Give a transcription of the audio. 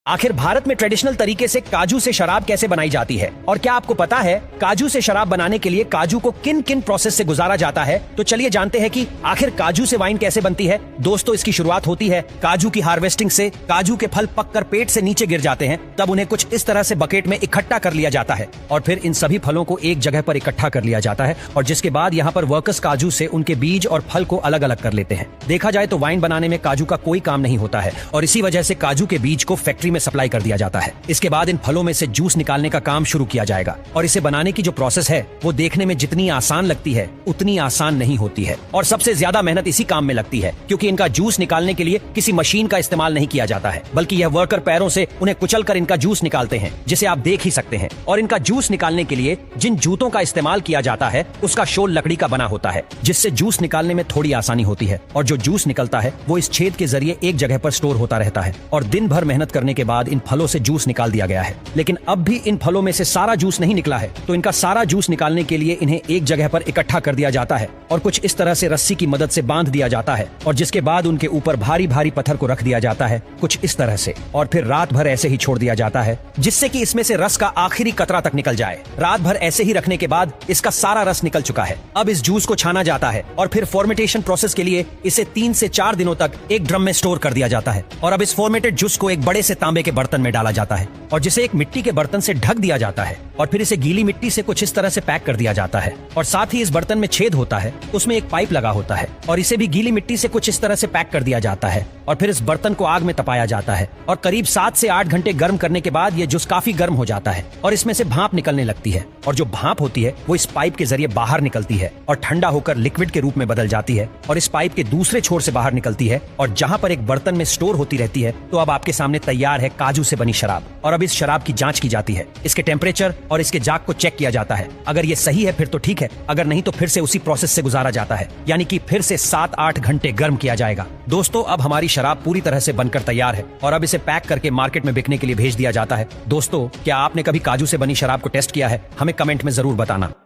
आखिर भारत में ट्रेडिशनल तरीके से काजू से शराब कैसे बनाई जाती है और क्या आपको पता है काजू से शराब बनाने के लिए काजू को किन किन प्रोसेस से गुजारा जाता है। तो चलिए जानते हैं कि आखिर काजू से वाइन कैसे बनती है। दोस्तों, इसकी शुरुआत होती है काजू की हार्वेस्टिंग से। काजू के फल पककर पेट से नीचे गिर जाते हैं, तब उन्हें कुछ इस तरह से बकेट में इकट्ठा कर लिया जाता है और फिर इन सभी फलों को एक जगह पर इकट्ठा कर लिया जाता है और जिसके बाद यहाँ पर वर्कर्स काजू से उनके बीज और फल को अलग अलग कर लेते हैं। देखा जाए तो वाइन बनाने में काजू का कोई काम नहीं होता है और इसी वजह से काजू के बीज को फैक्ट्री में सप्लाई कर दिया जाता है। इसके बाद इन फलों में से जूस निकालने का काम शुरू किया जाएगा और इसे बनाने की जो प्रोसेस है वो देखने में जितनी आसान लगती है उतनी आसान नहीं होती है और सबसे ज्यादा मेहनत इसी काम में लगती है क्योंकि इनका जूस निकालने के लिए किसी मशीन का इस्तेमाल नहीं किया जाता है, बल्कि यह वर्कर पैरों से उन्हें कुचलकर इनका जूस निकालते हैं, जिसे आप देख ही सकते हैं। और इनका जूस निकालने के लिए जिन जूतों का इस्तेमाल किया जाता है उसका शोल लकड़ी का बना होता है, जिससे जूस निकालने में थोड़ी आसानी होती है और जो जूस निकलता है वो इस छेद के जरिए एक जगह पर स्टोर होता रहता है और दिन भर मेहनत करने के बाद इन फलों से जूस निकाल दिया गया है। लेकिन अब भी इन फलों में से सारा जूस नहीं निकला है, तो इनका सारा जूस निकालने के लिए इन्हें एक जगह पर इकट्ठा कर दिया जाता है और कुछ इस तरह से रस्सी की मदद से बांध दिया जाता है और जिसके बाद उनके ऊपर भारी भारी पत्थर को रख दिया जाता है कुछ इस तरह से और फिर रात भर ऐसे ही छोड़ दिया जाता है जिससे कि इसमें से रस का आखिरी कतरा तक निकल जाए। रात भर ऐसे ही रखने के बाद इसका सारा रस निकल चुका है। अब इस जूस को छाना जाता है और फिर फॉर्मेटेशन प्रोसेस के लिए इसे 3 से 4 दिनों तक एक ड्रम में स्टोर कर दिया जाता है और अब इस फॉर्मेटेड जूस को एक बड़े से तांबे के बर्तन में डाला जाता है और जिसे एक मिट्टी के बर्तन से ढक दिया जाता है और फिर इसे गीली मिट्टी से कुछ इस तरह से पैक कर दिया जाता है और साथ ही इस बर्तन में छेद होता है, उसमें एक पाइप लगा होता है और इसे भी गीली मिट्टी से कुछ इस तरह से पैक कर दिया जाता है और फिर इस बर्तन को आग में तपाया जाता है और करीब 7 से 8 घंटे गर्म करने के बाद ये जूस काफी गर्म हो जाता है और इसमें से भाप निकलने लगती है और जो भाप होती है वो इस पाइप के जरिए बाहर निकलती है और ठंडा होकर लिक्विड के रूप में बदल जाती है और इस पाइप के दूसरे छोर से बाहर निकलती है और जहाँ पर एक बर्तन में स्टोर होती रहती है। तो अब आपके सामने तैयार है काजू से बनी शराब और अब इस शराब की जांच की जाती है, इसके टेम्परेचर और इसके जाग को चेक किया जाता है। अगर ये सही है फिर तो ठीक है, अगर नहीं तो फिर से उसी प्रोसेस से गुजारा जाता है, यानी कि फिर से 7-8 घंटे गर्म किया जाएगा। दोस्तों, अब हमारी शराब पूरी तरह से बनकर तैयार है और अब इसे पैक करके मार्केट में बिकने के लिए भेज दिया जाता है। दोस्तों, क्या आपने कभी काजू से बनी शराब को टेस्ट किया है? हमें कमेंट में जरूर बताना।